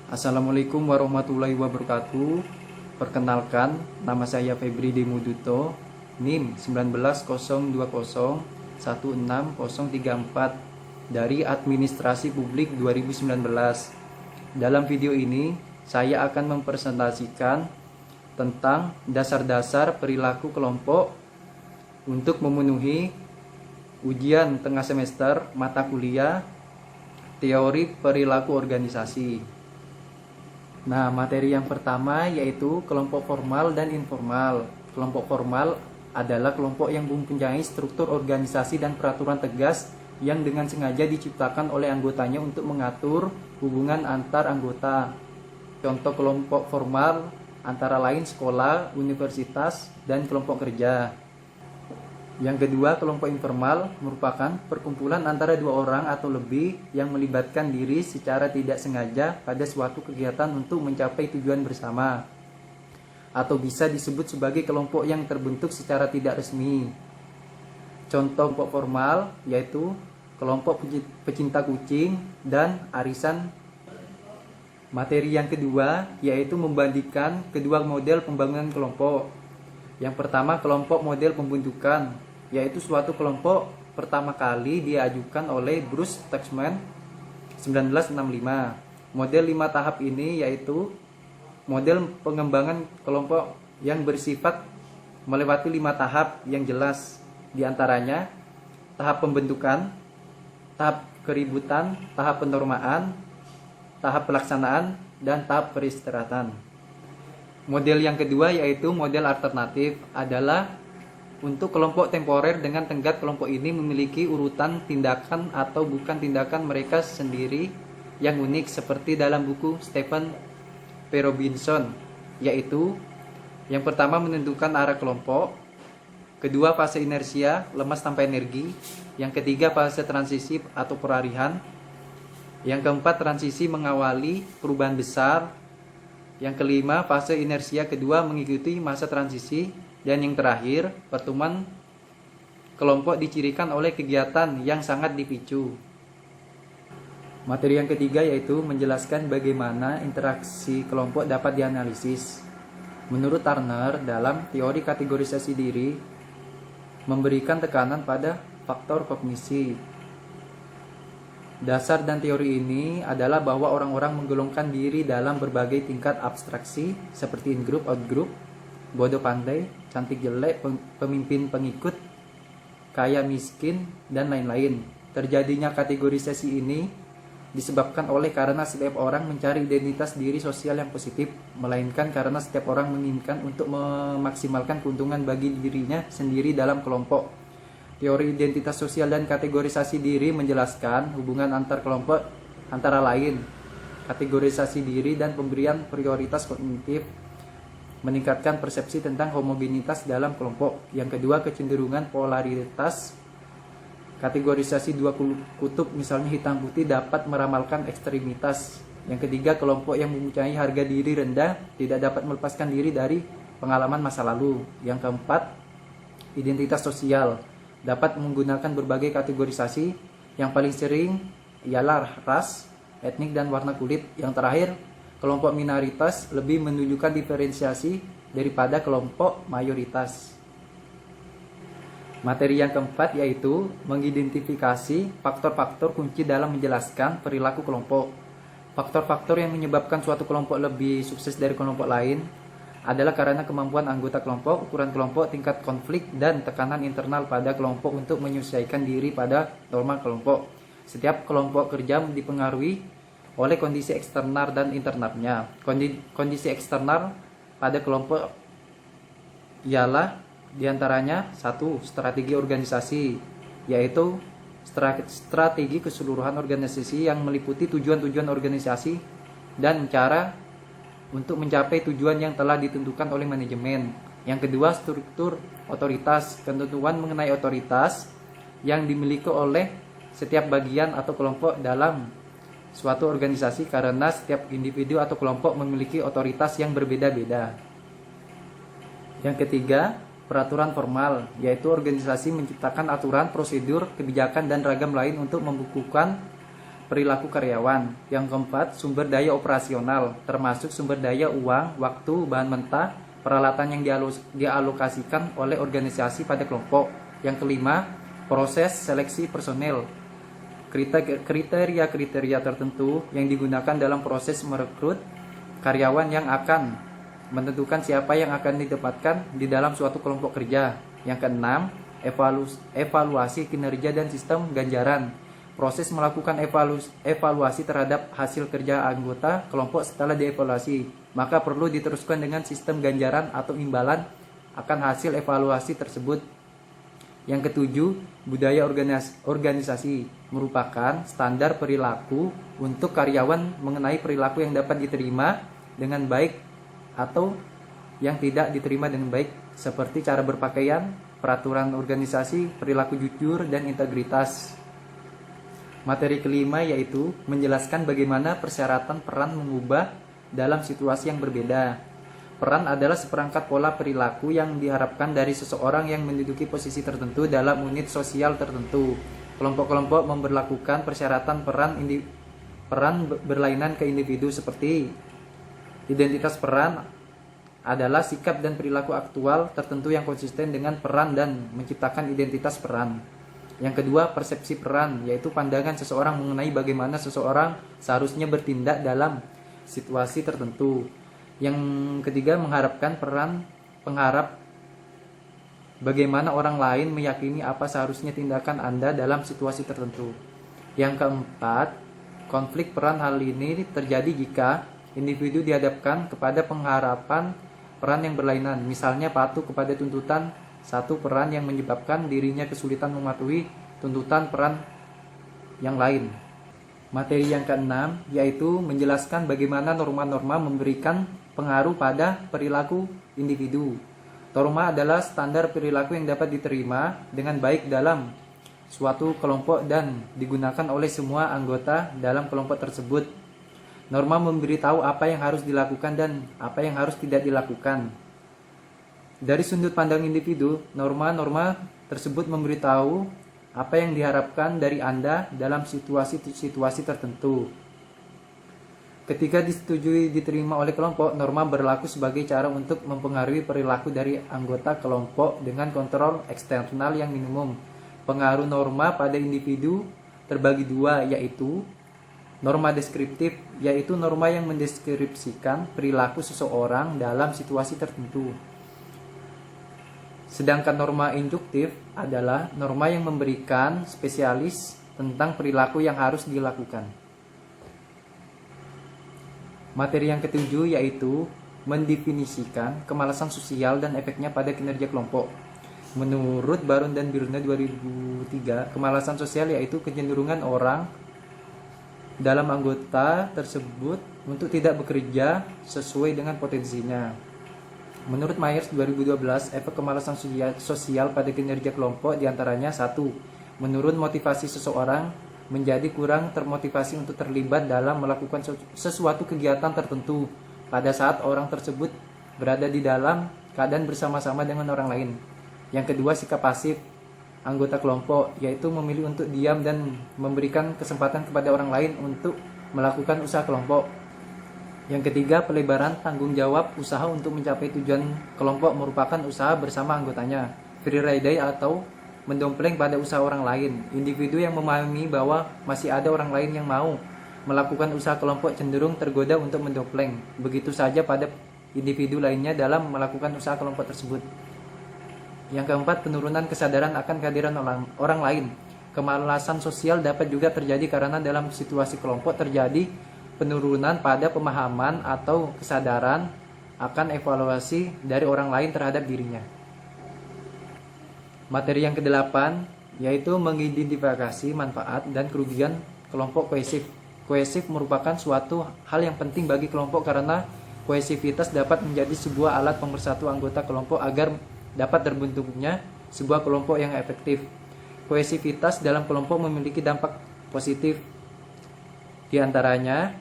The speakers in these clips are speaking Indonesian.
Assalamualaikum warahmatullahi wabarakatuh. Perkenalkan, nama saya Febri Demuduto, NIM 1900160034 dari Administrasi Publik 2019. Dalam video ini, saya akan mempresentasikan tentang dasar-dasar perilaku kelompok untuk memenuhi ujian tengah semester mata kuliah Teori Perilaku Organisasi. Nah, materi yang pertama yaitu kelompok formal dan informal. Kelompok formal adalah kelompok yang mempunyai struktur organisasi dan peraturan tegas yang dengan sengaja diciptakan oleh anggotanya untuk mengatur hubungan antar anggota. Contoh kelompok formal antara lain sekolah, universitas, dan kelompok kerja. Yang kedua, kelompok informal merupakan perkumpulan antara dua orang atau lebih yang melibatkan diri secara tidak sengaja pada suatu kegiatan untuk mencapai tujuan bersama, atau bisa disebut sebagai kelompok yang terbentuk secara tidak resmi. Contoh kelompok formal yaitu kelompok pecinta kucing dan arisan. Materi yang kedua yaitu membandingkan kedua model pembangunan kelompok. Yang pertama, kelompok model pembentukan, yaitu suatu kelompok pertama kali diajukan oleh Bruce Tuxman 1965. Model 5 tahap ini yaitu model pengembangan kelompok yang bersifat melewati 5 tahap yang jelas. Di antaranya tahap pembentukan, tahap keributan, tahap penormaan, tahap pelaksanaan, dan tahap peristirahatan. Model yang kedua yaitu model alternatif adalah untuk kelompok temporer dengan tenggat kelompok ini memiliki urutan tindakan atau bukan tindakan mereka sendiri yang unik seperti dalam buku Stephen P. Robinson, yaitu yang pertama menentukan arah kelompok, kedua fase inersia lemas tanpa energi, yang ketiga fase transisi atau peralihan, yang keempat transisi mengawali perubahan besar, yang kelima, fase inersia kedua mengikuti masa transisi. Dan yang terakhir, pertemuan kelompok dicirikan oleh kegiatan yang sangat dipicu. Materi yang ketiga yaitu menjelaskan bagaimana interaksi kelompok dapat dianalisis. Menurut Turner, dalam teori kategorisasi diri, memberikan tekanan pada faktor kognisi. Dasar dan teori ini adalah bahwa orang-orang menggolongkan diri dalam berbagai tingkat abstraksi seperti in-group, out-group, bodoh pandai, cantik jelek, pemimpin pengikut, kaya miskin, dan lain-lain. Terjadinya kategorisasi ini disebabkan karena setiap orang mencari identitas diri sosial yang positif, melainkan karena setiap orang menginginkan untuk memaksimalkan keuntungan bagi dirinya sendiri dalam kelompok. Teori identitas sosial dan kategorisasi diri menjelaskan hubungan antar kelompok antara lain kategorisasi diri dan pemberian prioritas kognitif, meningkatkan persepsi tentang homogenitas dalam kelompok. Yang kedua, kecenderungan polaritas. Kategorisasi dua kutub misalnya hitam putih dapat meramalkan ekstremitas. Yang ketiga, kelompok yang mempunyai harga diri rendah tidak dapat melepaskan diri dari pengalaman masa lalu. Yang keempat, identitas sosial dapat menggunakan berbagai kategorisasi. Yang paling sering ialah ras, etnik, dan warna kulit. Yang terakhir, kelompok minoritas lebih menunjukkan diferensiasi daripada kelompok mayoritas. Materi yang keempat yaitu mengidentifikasi faktor-faktor kunci dalam menjelaskan perilaku kelompok. Faktor-faktor yang menyebabkan suatu kelompok lebih sukses dari kelompok lain adalah karena kemampuan anggota kelompok, ukuran kelompok, tingkat konflik, dan tekanan internal pada kelompok untuk menyesuaikan diri pada norma kelompok. Setiap kelompok kerja dipengaruhi oleh kondisi eksternal dan internalnya. Kondisi eksternal pada kelompok ialah diantaranya satu, strategi organisasi, yaitu strategi keseluruhan organisasi yang meliputi tujuan-tujuan organisasi dan cara untuk mencapai tujuan yang telah ditentukan oleh manajemen. Yang kedua, struktur otoritas, ketentuan mengenai otoritas yang dimiliki oleh setiap bagian atau kelompok dalam suatu organisasi karena setiap individu atau kelompok memiliki otoritas yang berbeda-beda. Yang ketiga, peraturan formal, yaitu organisasi menciptakan aturan, prosedur, kebijakan, dan ragam lain untuk membukukan perilaku karyawan. Yang keempat, sumber daya operasional, termasuk sumber daya uang, waktu, bahan mentah, peralatan yang dialokasikan oleh organisasi pada kelompok. Yang kelima, proses seleksi personel, kriteria-kriteria tertentu yang digunakan dalam proses merekrut karyawan yang akan menentukan siapa yang akan ditempatkan di dalam suatu kelompok kerja. Yang keenam, evaluasi kinerja dan sistem ganjaran, proses melakukan evaluasi terhadap hasil kerja anggota kelompok. Setelah dievaluasi, maka perlu diteruskan dengan sistem ganjaran atau imbalan akan hasil evaluasi tersebut. Yang ketujuh, budaya organisasi, merupakan standar perilaku untuk karyawan mengenai perilaku yang dapat diterima dengan baik atau yang tidak diterima dengan baik, seperti cara berpakaian, peraturan organisasi, perilaku jujur, dan integritas. Materi kelima yaitu menjelaskan bagaimana persyaratan peran mengubah dalam situasi yang berbeda. Peran adalah seperangkat pola perilaku yang diharapkan dari seseorang yang menduduki posisi tertentu dalam unit sosial tertentu. Kelompok-kelompok memberlakukan persyaratan peran berlainan ke individu, seperti identitas peran adalah sikap dan perilaku aktual tertentu yang konsisten dengan peran dan menciptakan identitas peran. Yang kedua, persepsi peran, yaitu pandangan seseorang mengenai bagaimana seseorang seharusnya bertindak dalam situasi tertentu. Yang ketiga, pengharap bagaimana orang lain meyakini apa seharusnya tindakan Anda dalam situasi tertentu. Yang keempat, konflik peran. Hal ini terjadi jika individu dihadapkan kepada pengharapan peran yang berlainan, misalnya patuh kepada tuntutan satu peran yang menyebabkan dirinya kesulitan mematuhi tuntutan peran yang lain. Materi yang keenam yaitu menjelaskan bagaimana norma-norma memberikan pengaruh pada perilaku individu. Norma adalah standar perilaku yang dapat diterima dengan baik dalam suatu kelompok dan digunakan oleh semua anggota dalam kelompok tersebut. Norma memberitahu apa yang harus dilakukan dan apa yang harus tidak dilakukan. Dari sudut pandang individu, norma-norma tersebut memberitahu apa yang diharapkan dari Anda dalam situasi-situasi tertentu. Ketika disetujui diterima oleh kelompok, norma berlaku sebagai cara untuk mempengaruhi perilaku dari anggota kelompok dengan kontrol eksternal yang minimum. Pengaruh norma pada individu terbagi dua, yaitu norma deskriptif, yaitu norma yang mendeskripsikan perilaku seseorang dalam situasi tertentu. Sedangkan norma induktif adalah norma yang memberikan spesialis tentang perilaku yang harus dilakukan. Materi yang ketujuh yaitu mendefinisikan kemalasan sosial dan efeknya pada kinerja kelompok. Menurut Baron dan Biruna 2003, kemalasan sosial yaitu kecenderungan orang dalam anggota tersebut untuk tidak bekerja sesuai dengan potensinya. Menurut Myers 2012, efek kemalasan sosial pada kinerja kelompok diantaranya 1. Menurun motivasi seseorang menjadi kurang termotivasi untuk terlibat dalam melakukan sesuatu kegiatan tertentu pada saat orang tersebut berada di dalam keadaan bersama-sama dengan orang lain. Yang kedua, sikap pasif anggota kelompok, yaitu memilih untuk diam dan memberikan kesempatan kepada orang lain untuk melakukan usaha kelompok. Yang ketiga, pelebaran tanggung jawab usaha untuk mencapai tujuan kelompok merupakan usaha bersama anggotanya. Free ride atau mendompleng pada usaha orang lain. Individu yang memahami bahwa masih ada orang lain yang mau melakukan usaha kelompok cenderung tergoda untuk mendompleng. Begitu saja pada individu lainnya dalam melakukan usaha kelompok tersebut. Yang keempat, penurunan kesadaran akan kehadiran orang lain. Kemalasan sosial dapat juga terjadi karena dalam situasi kelompok terjadi penurunan pada pemahaman atau kesadaran akan evaluasi dari orang lain terhadap dirinya. Materi yang kedelapan yaitu mengidentifikasi manfaat dan kerugian kelompok kohesif. Kohesif merupakan suatu hal yang penting bagi kelompok karena kohesivitas dapat menjadi sebuah alat pemersatu anggota kelompok agar dapat terbentuknya sebuah kelompok yang efektif. Kohesivitas dalam kelompok memiliki dampak positif. Di antaranya,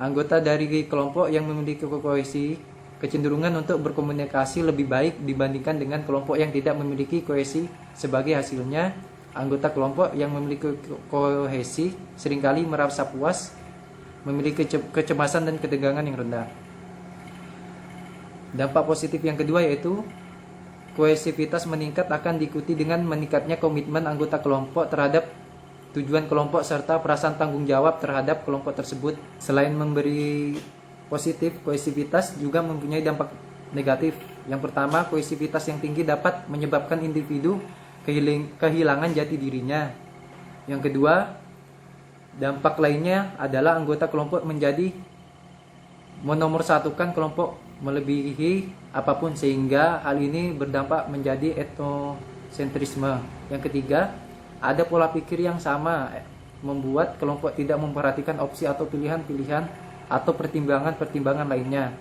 anggota dari kelompok yang memiliki kohesi kecenderungan untuk berkomunikasi lebih baik dibandingkan dengan kelompok yang tidak memiliki kohesi. Sebagai hasilnya, Anggota kelompok yang memiliki kohesi seringkali merasa puas, memiliki kecemasan dan ketegangan yang rendah. Dampak positif yang kedua yaitu kohesivitas meningkat akan diikuti dengan meningkatnya komitmen anggota kelompok terhadap tujuan kelompok serta perasaan tanggung jawab terhadap kelompok tersebut. Selain memberi positif, kohesivitas juga mempunyai dampak negatif. Yang pertama, kohesivitas yang tinggi dapat menyebabkan individu kehilangan jati dirinya. Yang kedua, dampak lainnya adalah anggota kelompok menjadi menomorsatukan kelompok melebihi apapun, sehingga hal ini berdampak menjadi etnosentrisme. Yang ketiga, ada pola pikir yang sama membuat kelompok tidak memperhatikan opsi atau pilihan-pilihan atau pertimbangan-pertimbangan lainnya.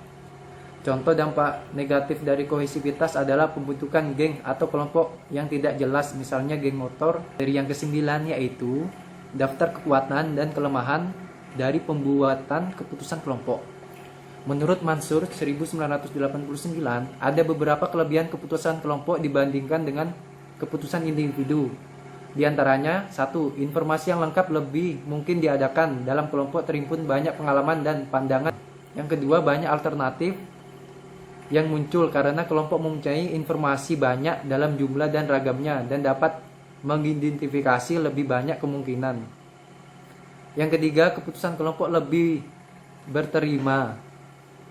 Contoh dampak negatif dari kohesivitas adalah pembentukan geng atau kelompok yang tidak jelas, misalnya geng motor. Dari yang kesembilan yaitu daftar kekuatan dan kelemahan dari pembuatan keputusan kelompok. Menurut Mansur 1989, ada beberapa kelebihan keputusan kelompok dibandingkan dengan keputusan individu. Di antaranya, 1. Informasi yang lengkap lebih mungkin diadakan. Dalam kelompok terhimpun banyak pengalaman dan pandangan. Yang kedua, banyak alternatif yang muncul karena kelompok mempunyai informasi banyak dalam jumlah dan ragamnya dan dapat mengidentifikasi lebih banyak kemungkinan. Yang ketiga, keputusan kelompok lebih berterima.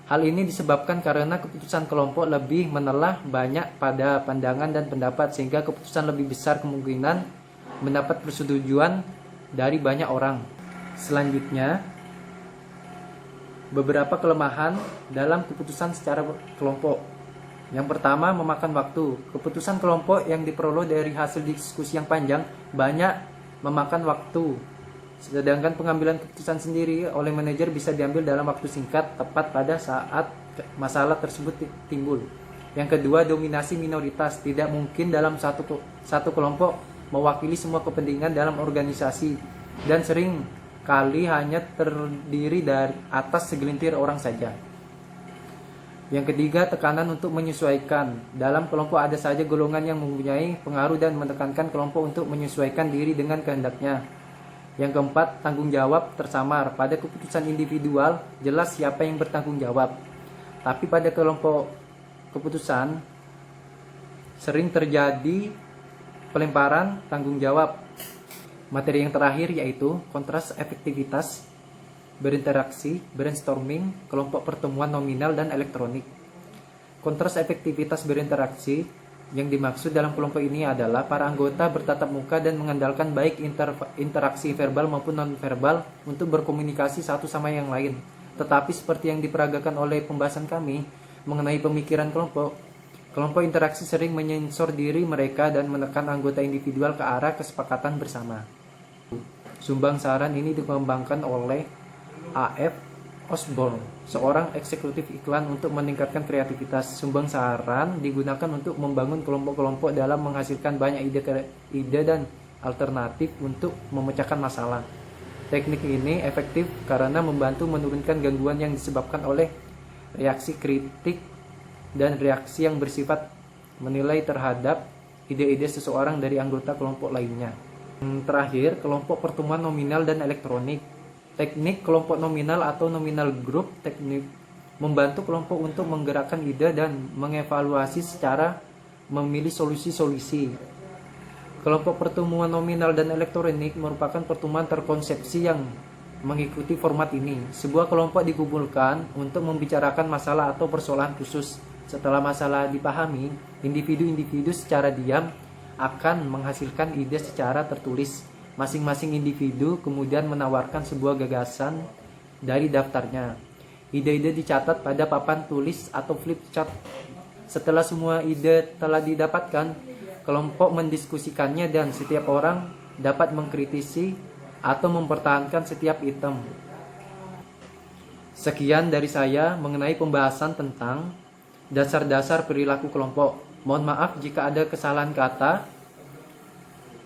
Hal ini disebabkan karena keputusan kelompok lebih menelah banyak pada pandangan dan pendapat, sehingga keputusan lebih besar kemungkinan mendapat persetujuan dari banyak orang. Selanjutnya, beberapa kelemahan dalam keputusan secara kelompok. Yang pertama, memakan waktu. Keputusan kelompok yang diperoleh dari hasil diskusi yang panjang banyak memakan waktu. Sedangkan pengambilan keputusan sendiri oleh manajer bisa diambil dalam waktu singkat, tepat pada saat masalah tersebut timbul. Yang kedua, dominasi minoritas. Tidak mungkin dalam satu kelompok mewakili semua kepentingan dalam organisasi, dan sering kali hanya terdiri dari atas segelintir orang saja. Yang ketiga, tekanan untuk menyesuaikan. Dalam kelompok ada saja golongan yang mempunyai pengaruh dan menekankan kelompok untuk menyesuaikan diri dengan kehendaknya. Yang keempat, tanggung jawab tersamar. Pada keputusan individual, jelas siapa yang bertanggung jawab. Tapi pada kelompok keputusan, sering terjadi pelemparan tanggung jawab. Materi yang terakhir yaitu kontras efektivitas, berinteraksi, brainstorming, kelompok pertemuan nominal dan elektronik. Kontras efektivitas berinteraksi yang dimaksud dalam kelompok ini adalah para anggota bertatap muka dan mengandalkan baik interaksi verbal maupun non-verbal untuk berkomunikasi satu sama yang lain. Tetapi seperti yang diperagakan oleh pembahasan kami mengenai pemikiran kelompok, kelompok interaksi sering menyensor diri mereka dan menekan anggota individual ke arah kesepakatan bersama. Sumbang saran ini dikembangkan oleh A.F. Osborne, seorang eksekutif iklan, untuk meningkatkan kreativitas. Sumbang saran digunakan untuk membangun kelompok-kelompok dalam menghasilkan banyak ide dan alternatif untuk memecahkan masalah. Teknik ini efektif karena membantu menurunkan gangguan yang disebabkan oleh reaksi kritik dan reaksi yang bersifat menilai terhadap ide-ide seseorang dari anggota kelompok lainnya. Terakhir, kelompok pertemuan nominal dan elektronik. Teknik kelompok nominal atau nominal group teknik membantu kelompok untuk menggerakkan ide dan mengevaluasi secara memilih solusi-solusi. Kelompok pertemuan nominal dan elektronik merupakan pertemuan terkonsepsi yang mengikuti format ini. Sebuah kelompok dikumpulkan untuk membicarakan masalah atau persoalan khusus. Setelah masalah dipahami, individu-individu secara diam akan menghasilkan ide secara tertulis. Masing-masing individu kemudian menawarkan sebuah gagasan dari daftarnya. Ide-ide dicatat pada papan tulis atau flip chart. Setelah semua ide telah didapatkan, kelompok mendiskusikannya dan setiap orang dapat mengkritisi atau mempertahankan setiap item. Sekian dari saya mengenai pembahasan tentang dasar-dasar perilaku kelompok. Mohon maaf jika ada kesalahan kata.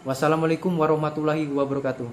Wassalamualaikum warahmatullahi wabarakatuh.